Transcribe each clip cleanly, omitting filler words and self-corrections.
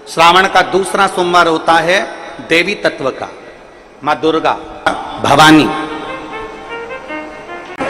श्रावण का दूसरा सोमवार होता है देवी तत्व का, मां दुर्गा भवानी।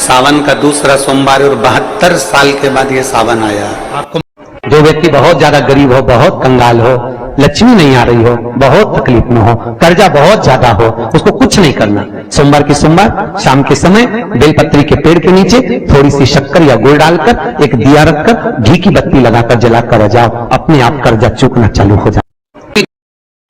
सावन का दूसरा सोमवार और 72 साल के बाद ये सावन आया। आपको जो व्यक्ति बहुत ज्यादा गरीब हो, बहुत कंगाल हो, लक्ष्मी नहीं आ रही हो, बहुत तकलीफ में हो, कर्जा बहुत ज्यादा हो, उसको कुछ नहीं करना। सोमवार के सोमवार शाम के समय बेलपत्री के पेड़ के नीचे थोड़ी सी शक्कर या गुड़ डालकर एक दिया रखकर घी की बत्ती लगाकर जलाकर जाओ, अपने आप कर्जा चूकना चालू हो जाए।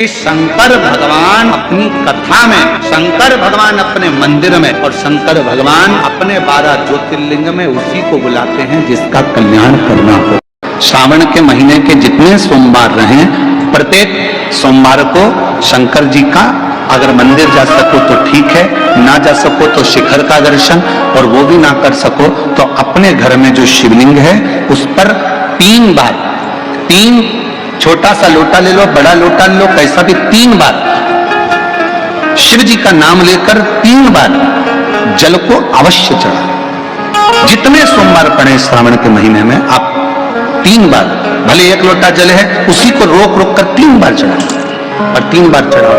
शंकर भगवान अपनी कथा में, शंकर भगवान अपने मंदिर में और शंकर भगवान अपने 12 ज्योतिर्लिंग में उसी को बुलाते हैं जिसका कल्याण करना हो। श्रावण के महीने के जितने सोमवार रहे, प्रत्येक सोमवार को शंकर जी का अगर मंदिर जा सको तो ठीक है, ना जा सको तो शिखर का दर्शन, और वो भी ना कर सको तो अपने घर में जो शिवलिंग है उस पर 3 बार, 3 छोटा सा लोटा ले लो, बड़ा लोटा ले लो, कैसा भी 3 बार शिव जी का नाम लेकर 3 बार जल को अवश्य चढ़ा। जितने सोमवार पड़े श्रावण के महीने में आप 3 बार, भले 1 लोटा जल है उसी को रोक रोक कर 3 बार चढ़ाओ और 3 बार चढ़ाओ।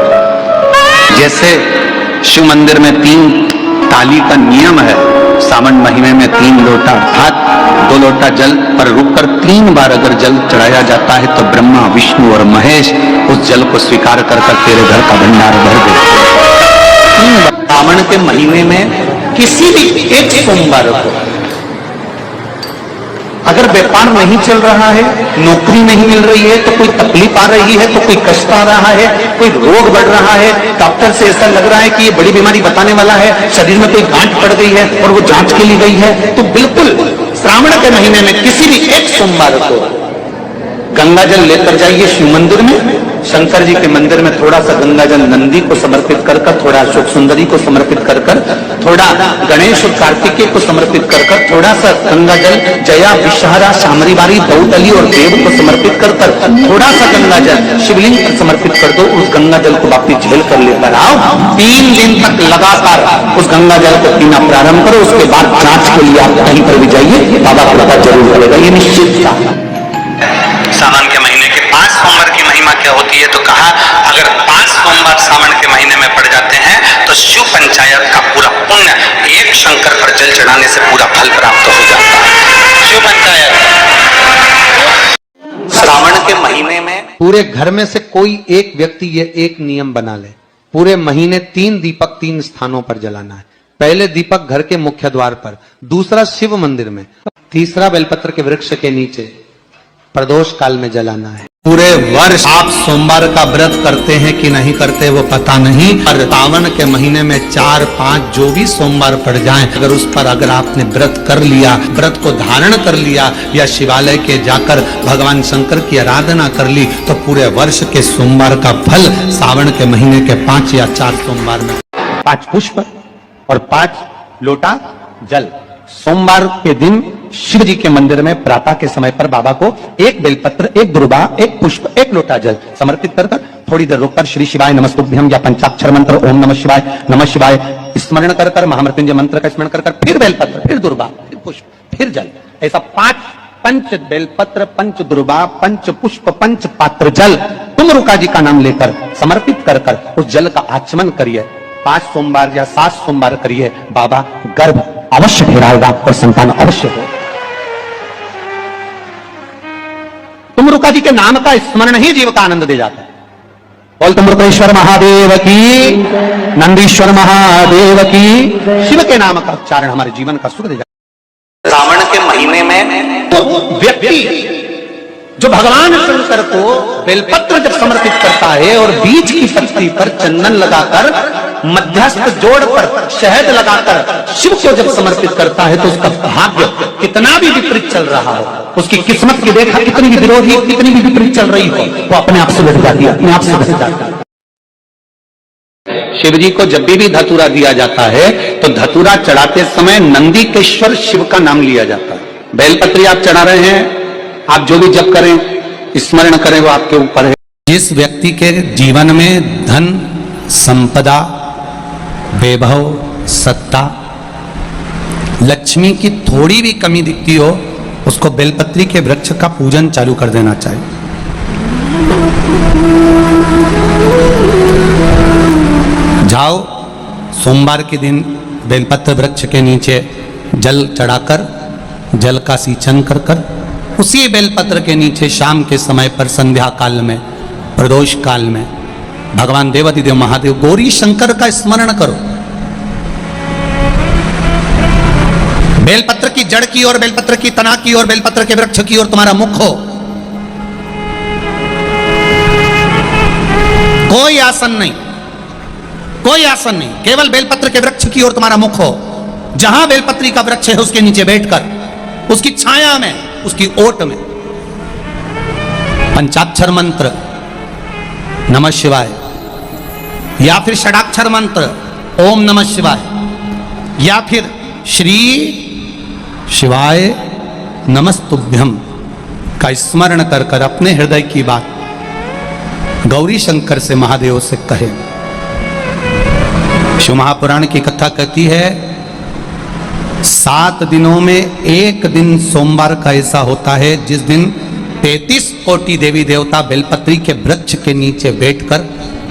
जैसे शिव मंदिर में 3 ताली का नियम है, सावन महीने में 3 लोटा अर्थात 2 लोटा जल पर रुककर 3 बार अगर जल चढ़ाया जाता है तो ब्रह्मा, विष्णु और महेश उस जल को स्वीकार कर तेरे घर का भंडार भर देते। सावन के महीने में किसी भी एक सोमवार को अगर व्यापार नहीं चल रहा है, नौकरी नहीं मिल रही है, तो कोई तकलीफ आ रही है, तो कोई कष्ट आ रहा है, कोई रोग बढ़ रहा है, डॉक्टर से ऐसा लग रहा है कि ये बड़ी बीमारी बताने वाला है, शरीर में कोई गांठ पड़ गई है और वो जांच के लिए गई है, तो बिल्कुल श्रावण के महीने में किसी भी एक सोमवार को गंगा जल लेकर जाइए शिव मंदिर में, शंकर जी के मंदिर में थोड़ा सा गंगा जल नंदी को समर्पित कर कर, थोड़ा अशोक सुंदरी को समर्पित कर कर, थोड़ा गणेश और कार्तिकेय को समर्पित कर कर, थोड़ा सा गंगा जल जया, विषहरा, शामरीबारी, दौतली और देव को समर्पित कर कर, थोड़ा सा गंगा जल शिवलिंग पर समर्पित कर दो। उस गंगा जल को वापिस झेल कर लेकर आओ, 3 दिन तक लगातार उस गंगा जल को पीना प्रारंभ करो। उसके बाद जांच के लिए आप कहीं पर भी जाइए, बाबा कृपा जरूर करेगा, ये निश्चित था। सावन के महीने के 5 सोमवार की महिमा क्या होती है, तो कहा अगर 5 सोमवार सावन के महीने में पड़ जाते हैं तो शिव पंचायत का पूरा पुण्य एक शंकर पर जल चढ़ाने से पूरा फल प्राप्त हो जाता है। शिव पंचायत श्रावण के महीने में पूरे घर में से कोई एक व्यक्ति ये एक नियम बना ले, पूरे महीने 3 दीपक 3 स्थानों पर जलाना है। पहले दीपक घर के मुख्य द्वार पर, दूसरा शिव मंदिर में, तीसरा बेलपत्र के वृक्ष के नीचे प्रदोष काल में जलाना है। पूरे वर्ष आप सोमवार का व्रत करते हैं कि नहीं करते वो पता नहीं, पर सावन के महीने में 4, 5 जो भी सोमवार पड़ जाएं, अगर उस पर अगर आपने व्रत कर लिया, व्रत को धारण कर लिया या शिवालय के जाकर भगवान शंकर की आराधना कर ली, तो पूरे वर्ष के सोमवार का फल सावन के महीने के 5 या 4 सोमवार में 5 पुष्प और 5 लोटा जल सोमवार के दिन शिव जी के मंदिर में प्रातः के समय पर बाबा को 1 बेलपत्र, 1 दुर्बा, 1 पुष्प, 1 लोटा जल समर्पित कर थोड़ी देर रुककर श्री शिवाय नमस्तुभ्यम या पंचाक्षर मंत्र ओम नमः शिवाय स्मरण कर कर, महामृत्युंजय मंत्र का स्मरण कर कर, फिर बेलपत्र, फिर दुर्बा, फिर पुष्प, फिर जल, ऐसा 5 पंच बेलपत्र, पंच दुर्बा, पंच पुष्प, पंच पात्र जल तुम रुका जी का नाम लेकर समर्पित कर कर उस जल का आचमन करिए। 5 सोमवार या 7 सोमवार करिए, बाबा गर्भ अवश्य फेराएगा और संतान अवश्य हो। तुम रुका जी के नाम का स्मरण ही जीव का आनंद दे जाता है। बोल तुम रुकेश्वर महादेव की, नंदीश्वर महादेव की, शिव के नाम का उच्चारण हमारे जीवन का सुख दे जाता है। सावन के महीने में व्यक्ति जो भगवान शंकर को बेलपत्र जब समर्पित करता है और बीच की पत्ती पर चंदन लगाकर, मध्यस्थ जोड़ पर शहद लगाकर शिव को जब समर्पित करता है, तो उसका भाग्य कितना भी विपरीत चल रहा हो, उसकी किस्मत की रेखा कितनी भी विरोधी, कितनी भी विपरीत चल रही हो, वो अपने आप से बैठ जाती है, अपने आप से बैठ जाती है। शिव जी को जब भी धतूरा दिया जाता है तो धतूरा चढ़ाते समय नंदीकेश्वर शिव का नाम लिया जाता है। बेलपत्री आप चढ़ा रहे हैं, आप जो भी जप करें, स्मरण करें, वो आपके ऊपर है। जिस व्यक्ति के जीवन में धन, संपदा, वैभव, सत्ता, लक्ष्मी की थोड़ी भी कमी दिखती हो, उसको बेलपत्री के वृक्ष का पूजन चालू कर देना चाहिए। सोमवार के दिन बेलपत्र वृक्ष के नीचे जल चढ़ाकर, जल का सिंचन कर कर, उसी बेलपत्र के नीचे शाम के समय पर संध्या काल में, प्रदोष काल में भगवान देवादिदेव महादेव गौरी शंकर का स्मरण करो। बेलपत्र की जड़ की ओर, बेलपत्र की तना की ओर, बेलपत्र के वृक्ष की ओर तुम्हारा मुख हो। कोई आसन नहीं, कोई आसन नहीं, केवल बेलपत्र के वृक्ष की ओर तुम्हारा मुख हो। जहां बेलपत्री का वृक्ष है उसके नीचे बैठकर, उसकी छाया में, उसकी ओट में पंचाक्षर मंत्र नमः शिवाय, या फिर षडाक्षर मंत्र ओम नमः शिवाय, या फिर श्री शिवाय नमस्तुभ्यम का स्मरण कर कर अपने हृदय की बात गौरी शंकर से, महादेव से कहे। शिव महापुराण की कथा कहती है 7 दिनों में एक दिन सोमवार का ऐसा होता है जिस दिन 33 कोटि देवी देवता बेलपत्री के वृक्ष के नीचे बैठकर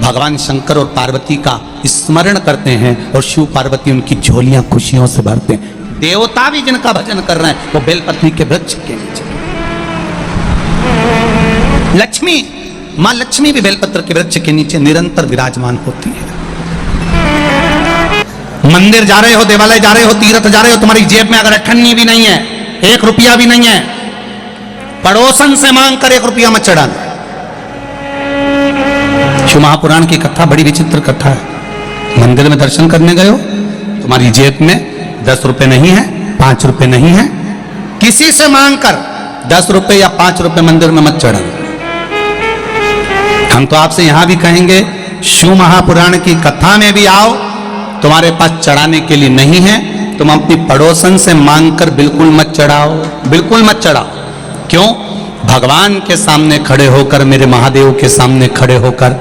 भगवान शंकर और पार्वती का स्मरण करते हैं और शिव पार्वती उनकी झोलियां खुशियों से भरते हैं। देवता भी जिनका भजन कर रहे हैं वो बेलपत्री के वृक्ष के नीचे। लक्ष्मी, मां लक्ष्मी भी बेलपत्र के वृक्ष के नीचे निरंतर विराजमान होती है। मंदिर जा रहे हो, देवालय जा रहे हो, तीर्थ जा रहे हो, तुम्हारी जेब में अगर अठन्नी भी नहीं है, 1 रुपया भी नहीं है, पड़ोसन से मांग कर 1 रुपया मत चढ़ाना। शिव महापुराण की कथा बड़ी विचित्र कथा है। मंदिर में दर्शन करने गए हो, तुम्हारी जेब में 10 रुपए नहीं है, 5 रुपए नहीं है, किसी से मांग कर 10 रुपए या 5 रुपए मंदिर में मत चढ़ाना। हम तो आपसे यहां भी कहेंगे शिव महापुराण की कथा में भी आओ, तुम्हारे पास चढ़ाने के लिए नहीं है, तुम अपनी पड़ोसन से मांगकर बिल्कुल मत चढ़ाओ, बिल्कुल मत चढ़ाओ। क्यों? भगवान के सामने खड़े होकर, मेरे महादेव के सामने खड़े होकर,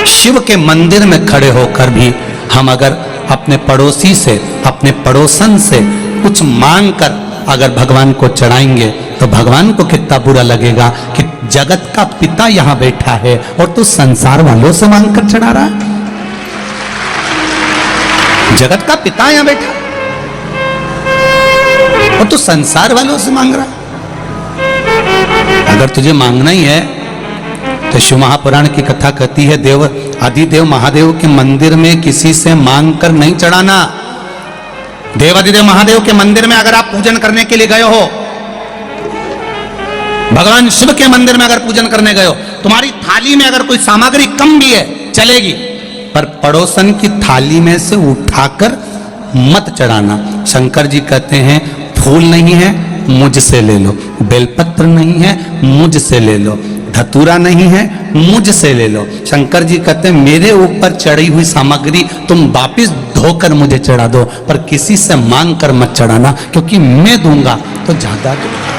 शिव के मंदिर में खड़े होकर भी हम अगर अपने पड़ोसी से, अपने पड़ोसन से कुछ मांग कर अगर भगवान को चढ़ाएंगे तो भगवान को कितना बुरा लगेगा कि जगत का पिता यहां बैठा है और तू संसार वालों से मांग कर चढ़ा रहा है। जगत का पिता यहां बैठा और तू संसार वालों से मांग रहा। अगर तुझे मांगना ही है तो शिव महापुराण की कथा कहती है देव आदिदेव महादेव के मंदिर में किसी से मांग कर नहीं चढ़ाना। देवादिदेव महादेव के मंदिर में अगर आप पूजन करने के लिए गए हो, भगवान शिव के मंदिर में अगर पूजन करने गए हो, तुम्हारी थाली में अगर कोई सामग्री कम भी है चलेगी, पर पड़ोसन की थाली में से उठाकर मत चढ़ाना। शंकर जी कहते हैं फूल नहीं है मुझसे ले लो, बेलपत्र नहीं है मुझसे ले लो, धतूरा नहीं है मुझसे ले लो। शंकर जी कहते हैं मेरे ऊपर चढ़ी हुई सामग्री तुम वापिस धोकर मुझे चढ़ा दो, पर किसी से मांग कर मत चढ़ाना, क्योंकि मैं दूंगा तो ज्यादा दूंगा।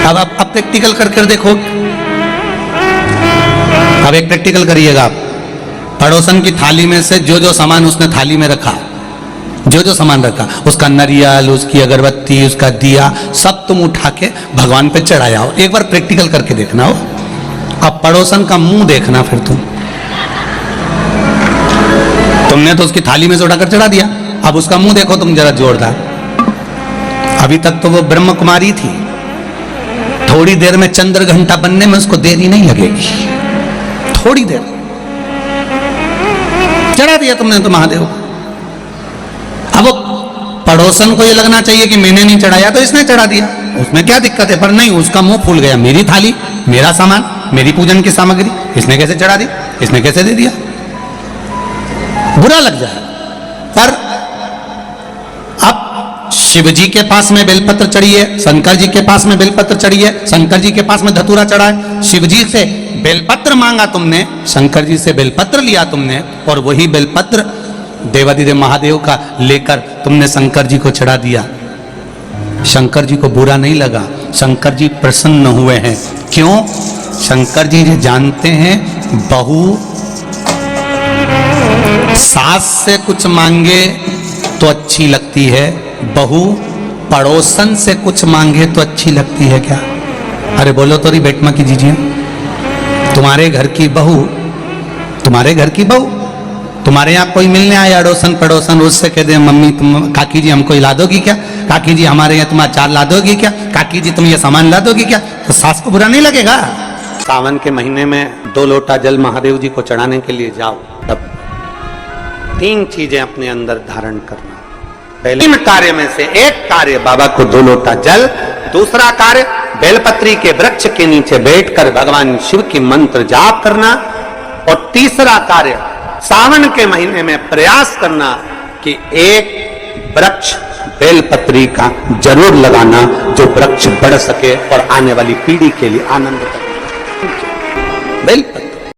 अब आप प्रैक्टिकल कर देखो। अब एक प्रैक्टिकल करिएगा आप। पड़ोसन की थाली में से जो जो सामान उसने थाली में रखा, जो जो सामान रखा, उसका नारियल, उसकी अगरबत्ती, उसका दिया, सब तुम उठा के भगवान पे चढ़ाया हो। एक बार प्रैक्टिकल करके देखना हो। अब पड़ोसन का मुंह देखना, फिर तुमने तो उसकी थाली में से उठाकर चढ़ा दिया, अब उसका मुंह देखो तुम जरा जोरदार। अभी तक तो वो ब्रह्म कुमारी थी, थोड़ी देर में चंद्र घंटा बनने में उसको देरी नहीं लगेगी, थोड़ी देर चढ़ा दिया तुमने तो महादेव। अब पड़ोसन को ये लगना चाहिए कि मैंने नहीं चढ़ाया तो इसने चढ़ा दिया, उसमें क्या दिक्कत है, पर नहीं, उसका मुंह फूल गया। मेरी थाली, मेरा सामान, मेरी पूजन की सामग्री इसने कैसे चढ़ा दी, इसने कैसे दे दिया, बुरा लग जाए। पर अब शिव जी के पास में बेलपत्र चढ़ी है, शंकर जी के पास में बेलपत्र चढ़ी है, शंकर जी के पास में धतूरा चढ़ा है। शिव जी से बेलपत्र मांगा तुमने, शंकर जी से बेलपत्र लिया तुमने, और वही बेलपत्र देवादिदेव महादेव का लेकर तुमने शंकर जी को चढ़ा दिया। शंकर जी को बुरा नहीं लगा, शंकर जी प्रसन्न हुए हैं। क्यों? शंकर जी ये जानते हैं बहू सास से कुछ मांगे तो अच्छी लगती है, बहू पड़ोसन से कुछ मांगे तो अच्छी लगती है क्या? अरे बोलो तो रही बेटमा की जीजिए, तुम्हारे घर की बहू, तुम्हारे घर की बहू तुम्हारे यहाँ कोई मिलने आया अड़ोसन पड़ोसन, उससे कह दे मम्मी तुम काकी जी हमको ला दोगी क्या, काकी जी हमारे यहाँ तुम अचार ला दोगी क्या, काकी जी तुम ये सामान ला दोगी क्या, तो सास को बुरा नहीं लगेगा। सावन के महीने में 2 लोटा जल महादेव जी को चढ़ाने के लिए जाओ, तब 3 चीजें अपने अंदर धारण करना। पहले 3 कार्य में से एक कार्य बाबा को 2 लोटा जल, दूसरा कार्य बेलपत्री के वृक्ष के नीचे बैठकर भगवान शिव की मंत्र जाप करना, और तीसरा कार्य सावन के महीने में प्रयास करना कि एक वृक्ष बेलपत्री का जरूर लगाना, जो वृक्ष बढ़ सके और आने वाली पीढ़ी के लिए आनंद करे। बेलपत्री